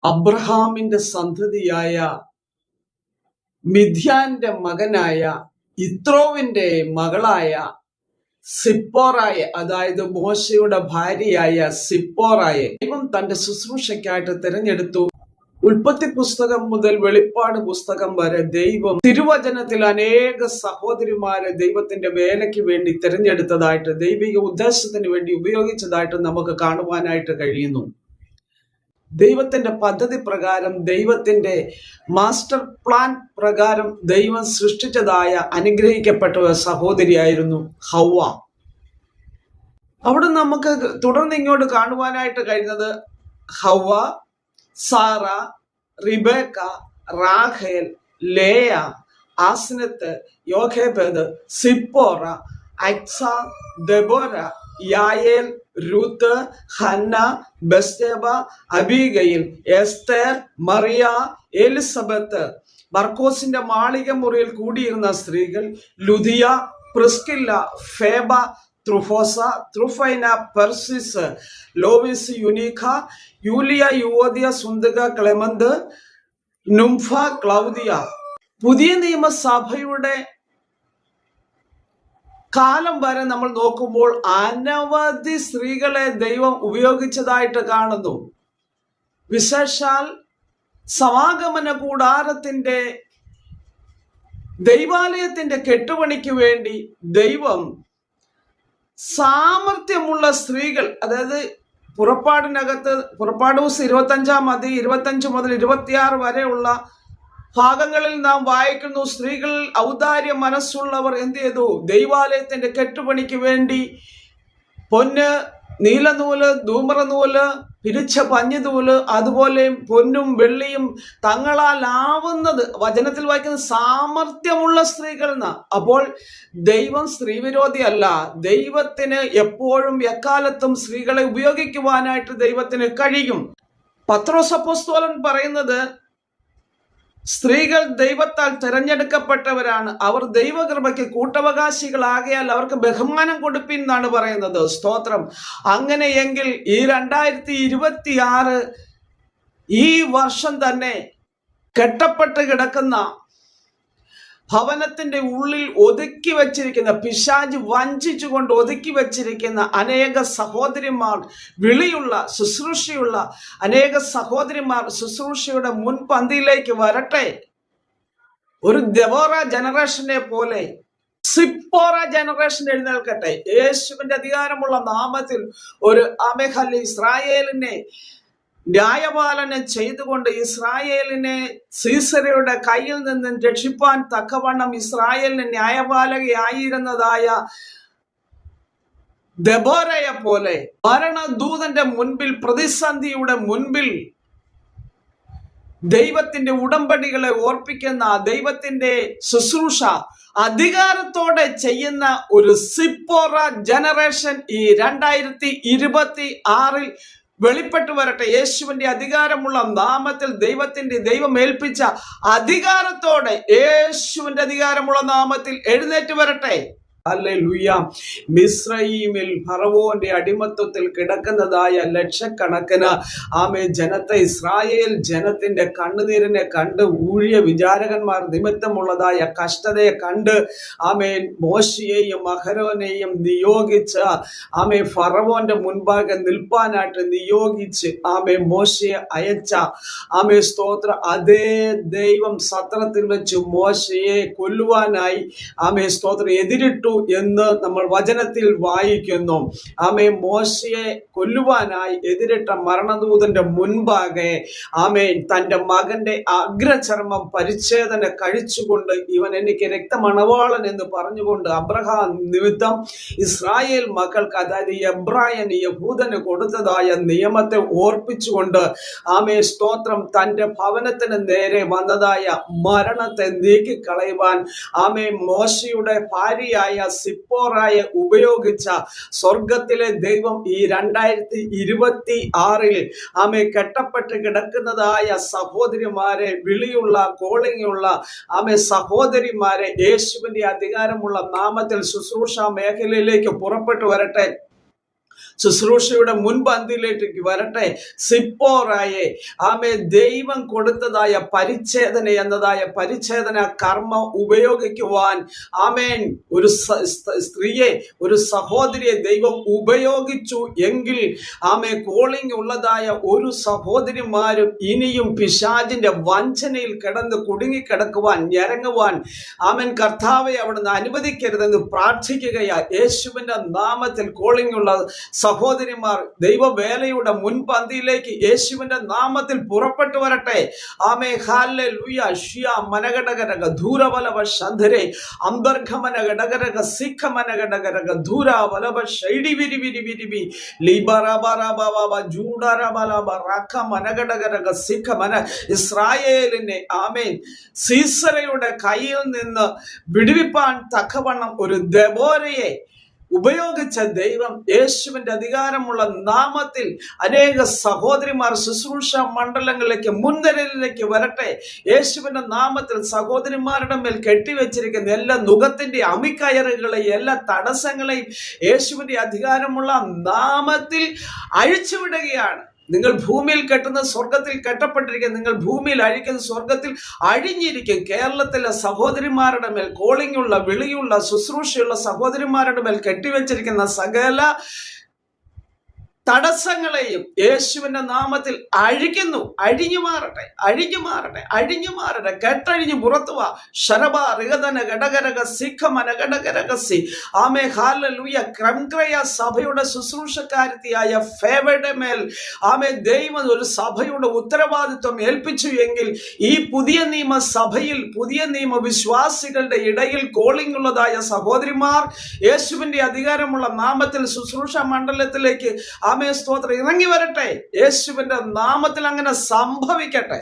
അബ്രഹാമിന്റെ സന്തതിയായ മിദ്യാന്റെ മകനായ ഇത്രോവിന്റെ മകളായ സിപ്പോറായെ, അതായത് മോശയുടെ ഭാര്യയായ സിപ്പോറായെ ദൈവം തന്റെ ശുശ്രൂഷയ്ക്കായിട്ട് തിരഞ്ഞെടുത്തു. ഉൽപ്പത്തി പുസ്തകം മുതൽ വെളിപ്പാട് പുസ്തകം വരെ ദൈവം തിരുവചനത്തിൽ അനേക സഹോദരിമാരെ ദൈവത്തിന്റെ വേലയ്ക്ക് വേണ്ടി തിരഞ്ഞെടുത്തതായിട്ട്, ദൈവിക ഉദ്ദേശത്തിന് വേണ്ടി ഉപയോഗിച്ചതായിട്ട് നമുക്ക് കാണുവാനായിട്ട് കഴിയുന്നു. ദൈവത്തിന്റെ പദ്ധതി പ്രകാരം, ദൈവത്തിന്റെ മാസ്റ്റർ പ്ലാൻ പ്രകാരം ദൈവം സൃഷ്ടിച്ചതായ അനുഗ്രഹിക്കപ്പെട്ട ഒരു സഹോദരിയായിരുന്നു ഹവ്വ. അവിടെ നമുക്ക് തുടർന്ന് ഇങ്ങോട്ട് കാണുവാനായിട്ട് കഴിയുന്നത് ഹവ്വ, Sarah, Rebecca, Rahel, Leah, Asenath, Jochebed, Zipporah, Achsah, Deborah, Jael, Ruth, Hannah, Bathsheba, Abigail, Esther, Maria, Elizabeth, മർക്കോസിന്റെ മാളിക മുറിയിൽ കൂടിയിരുന്ന സ്ത്രീകൾ, Lydia, Priscilla, Phoebe, Tryphosa, Tryphaena, Persis, Lois, Eunice, Julia, Euodia, Syntyche, Clement, Nympha, Claudia. പുതിയ നിയമസഭയുടെ കാലം വരെ നമ്മൾ നോക്കുമ്പോൾ അനവധി സ്ത്രീകളെ ദൈവം ഉപയോഗിച്ചതായിട്ട് കാണുന്നു. വിശേഷാൽ സമാഗമന കൂടാരത്തിന്റെ ദൈവാലയത്തിന്റെ കെട്ടുപണിക്ക് വേണ്ടി ദൈവം സാമർഥ്യമുള്ള സ്ത്രീകൾ, അതായത് പുറപ്പാട് ദിവസം 25 മുതൽ 26 വരെയുള്ള ഭാഗങ്ങളിൽ നാം വായിക്കുന്നു. സ്ത്രീകൾ ഔദാര്യ മനസ്സുള്ളവർ എന്ത് ചെയ്തു? ദൈവാലയത്തിന്റെ കെട്ടുപണിക്ക് വേണ്ടി പൊന്ന്, നീലനൂല്, ധൂമ്രനൂല്, പിരിച്ച പഞ്ഞിനൂല്, അതുപോലെ പൊന്നും വെള്ളിയും തങ്ങളാൽ ആവുന്നത്, വചനത്തിൽ വായിക്കുന്ന സാമർഥ്യമുള്ള സ്ത്രീകൾ എന്നാ. അപ്പോൾ ദൈവം സ്ത്രീവിരോധിയല്ല. ദൈവത്തിന് എപ്പോഴും എക്കാലത്തും സ്ത്രീകളെ ഉപയോഗിക്കുവാനായിട്ട് ദൈവത്തിന് കഴിയും. പത്രോസ് അപ്പോസ്തലൻ പറയുന്നത്, സ്ത്രീകൾ ദൈവത്താൽ തിരഞ്ഞെടുക്കപ്പെട്ടവരാണ്, അവർ ദൈവകൃപയ്ക്ക് കൂട്ടവകാശികളാകയാൽ അവർക്ക് ബഹുമാനം കൊടുപ്പിൻ എന്നാണ് പറയുന്നത്. സ്തോത്രം. അങ്ങനെയെങ്കിൽ ഈ 2026 ഈ വർഷം തന്നെ കെട്ടപ്പെട്ട് കിടക്കുന്ന, ഭവനത്തിന്റെ ഉള്ളിൽ ഒതുക്കി വച്ചിരിക്കുന്ന, പിശാച് വഞ്ചിച്ചുകൊണ്ട് ഒതുക്കി വച്ചിരിക്കുന്ന അനേക സഹോദരിമാർ, വിളിയുള്ള ശുശ്രൂഷയുള്ള അനേക സഹോദരിമാർ ശുശ്രൂഷയുടെ മുൻപന്തിയിലേക്ക് വരട്ടെ. ഒരു ദെബോറ ജനറേഷനെ പോലെ സിപ്പോറ ജനറേഷൻ എഴുന്നേൽക്കട്ടെ. യേശുവിന്റെ അധികാരമുള്ള നാമത്തിൽ ഒരു അമേഹല്ലി ഇസ്രായേലിനെ ന്യായപാലനം ചെയ്തുകൊണ്ട് ഇസ്രായേലിനെ സീസരയുടെ കയ്യിൽ നിന്നും രക്ഷിപ്പാൻ തക്കവണ്ണം ഇസ്രായേലിന് ന്യായപാലകയായിരുന്നതായ ദെബോരയെ പോലെ മരണദൂതന്റെ മുൻപിൽ, പ്രതിസന്ധിയുടെ മുൻപിൽ ദൈവത്തിന്റെ ഉടമ്പടികളെ ഓർപ്പിക്കുന്ന, ദൈവത്തിന്റെ ശുശ്രൂഷ അധികാരത്തോടെ ചെയ്യുന്ന ഒരു സിപ്പോറ ജനറേഷൻ ഈ 2026 വെളിപ്പെട്ടു വരട്ടെ. യേശുവിന്റെ അധികാരമുള്ള നാമത്തിൽ, ദൈവം ഏൽപ്പിച്ച അധികാരത്തോടെ യേശുവിന്റെ അധികാരമുള്ള നാമത്തിൽ എഴുന്നേറ്റ് വരട്ടെ. ഹല്ലേലൂയ. മിസ്രയീമിൽ ഫറവോന്റെ അടിമത്വത്തിൽ കിടക്കുന്നതായ ലക്ഷക്കണക്കിന് ജനത്തെ, ഇസ്രായേൽ ജനത്തിന്റെ കണ്ണുനീരിനെ കണ്ട്, ഊഴിയ വിചാരകന്മാർ നിമിത്തമുള്ളതായ കഷ്ടതയെ കണ്ട് മോശയെയും അഹരോനെയും നിയോഗിച്ച് ഫറവോന്റെ മുൻപാകെ നിൽപ്പാനായിട്ട് നിയോഗിച്ച് മോശയെ അയച്ച സ്തോത്ര അതേ ദൈവം സത്രത്തിൽ വെച്ച് മോശയെ കൊല്ലുവാനായി സ്തോത്രം എതിരിട്ടു എന്ന് നമ്മൾ വചനത്തിൽ വായിക്കുന്നു. മോശയെ കൊല്ലുവാനായി എതിരിട്ട മരണദൂതന്റെ മുൻപാകെ തന്റെ മകന്റെ അഗ്രചർമ്മം പരിച്ഛേദന കഴിച്ചുകൊണ്ട്, ഇവൻ എനിക്ക് രക്തമണവാളൻ എന്ന് പറഞ്ഞുകൊണ്ട് അബ്രഹാം നിമിത്തം ഇസ്രായേൽ മക്കൾക്ക്, അതായത് എബ്രായൻ യഹൂദന് കൊടുത്തതായ നിയമത്തെ ഓർപ്പിച്ചുകൊണ്ട് സ്തോത്രം തന്റെ ഭവനത്തിന് നേരെ വന്നതായ മരണത്തെ നീക്കിക്കളയുവാൻ മോശയുടെ ഭാര്യയായ സിപ്പോറായെ ഉപയോഗിച്ച സ്വർഗത്തിലെ ദൈവം ഈ 2026 കെട്ടപ്പെട്ട് കിടക്കുന്നതായ സഹോദരിമാരെ, വിളിയുള്ള കോളിങ്ങുള്ള സഹോദരിമാരെ യേശുവിന്റെ അധികാരമുള്ള നാമത്തിൽ ശുശ്രൂഷ മേഖലയിലേക്ക് പുറപ്പെട്ടു വരട്ടെ. ശുശ്രൂഷയുടെ മുൻപന്തിയിലേക്ക് വരട്ടെ. സിപ്പോറായെ ദൈവം കൊടുത്തതായ പരിച്ഛേദന എന്നതായ പരിച്ഛേദന കർമ്മം ഉപയോഗിക്കുവാൻ ഒരു സ്ത്രീയെ, ഒരു സഹോദരിയെ ദൈവം ഉപയോഗിച്ചു എങ്കിൽ കോളിംഗ് ഉള്ളതായ ഒരു സഹോദരിമാരും ഇനിയും പിശാചിന്റെ വഞ്ചനയിൽ കിടന്ന് കുടുങ്ങിക്കിടക്കുവാൻ, ഞരങ്ങുവാൻ കർത്താവെ അവിടുന്ന് അനുവദിക്കരുതെന്ന് പ്രാർത്ഥിക്കുകയാ. യേശുവിന്റെ നാമത്തിൽ കോളിംഗ് ഉള്ള സഹോദരിമാർ ദൈവവേലയുടെ മുൻപന്തിയിലേക്ക് യേശുവിന്റെ നാമത്തിൽ പുറപ്പെട്ടു വരട്ടെ. ഹല്ലേലൂയ. ഷിയ മനഗടകരക ധൂരവലവ ശന്ധരെ അന്തർഘമനഗടകരക സിഖമനഗടകരക ധൂരവലവ ഷൈഡി വിരി വിരി വിരി ലിബറബറബബ ജൂഡറബലബ റഖ മനഗടകരക സിഖമന. ഇസ്രായേലിനെ സീസറയുടെ കയ്യിൽ നിന്ന് വിടുവിപ്പാൻ തക്കവണ്ണം ഒരു ദെബോരയെ ഉപയോഗിച്ച ദൈവം യേശുവിന്റെ അധികാരമുള്ള നാമത്തിൽ അനേക സഹോദരിമാർ ശുശ്രൂഷ മണ്ഡലങ്ങളിലേക്ക്, മുൻനിരയിലേക്ക് വരട്ടെ. യേശുവിന്റെ നാമത്തിൽ സഹോദരിമാരുടെ മേൽ കെട്ടിവെച്ചിരിക്കുന്ന എല്ലാ നുഖത്തിന്റെ അമിക്കയറുകളെയും എല്ലാ തടസ്സങ്ങളെയും യേശുവിന്റെ അധികാരമുള്ള നാമത്തിൽ അഴിച്ചുവിടുകയാണ്. നിങ്ങൾ ഭൂമിയിൽ കെട്ടുന്ന സ്വർഗത്തിൽ കെട്ടപ്പെട്ടിരിക്കും, നിങ്ങൾ ഭൂമിയിൽ അഴിക്കുന്ന സ്വർഗത്തിൽ അഴിഞ്ഞിരിക്കും. കേരളത്തിലെ സഹോദരിമാരുടെ മേൽ കോളിംഗുള്ള, വിളിയുള്ള, ശുശ്രൂഷയുള്ള സഹോദരിമാരുടെ മേൽ കെട്ടിവെച്ചിരിക്കുന്ന സകല തടസ്സങ്ങളെയും യേശുവിന്റെ നാമത്തിൽ അഴിക്കുന്നു. അഴിഞ്ഞു മാറട്ടെ, അഴിഞ്ഞു മാറട്ടെ, അഴിഞ്ഞു മാറട്ടെ. കെട്ടഴിഞ്ഞു പുറത്തുവാ. ശരബ റിഗതന ഗടകരക സിഖമന ഗടകരകസി. ഹല്ലേലൂയ. ക്രംക്രയ സഭയുടെ ശുശ്രൂഷക്കാരത്തിയായ ഫേവയുടെ മേൽ ദൈവം ഒരു സഭയുടെ ഉത്തരവാദിത്വം ഏൽപ്പിച്ചു എങ്കിൽ ഈ പുതിയ നിയമ സഭയിൽ, പുതിയ നിയമ വിശ്വാസികളുടെ ഇടയിൽ കോളിംഗ് ഉള്ളതായ സഹോദരിമാർ യേശുവിന്റെ അധികാരമുള്ള നാമത്തിൽ ശുശ്രൂഷ മണ്ഡലത്തിലേക്ക് സ്തോത്രം ഇറങ്ങി വരട്ടെ. യേശുവിന്റെ നാമത്തിൽ അങ്ങനെ സംഭവിക്കട്ടെ.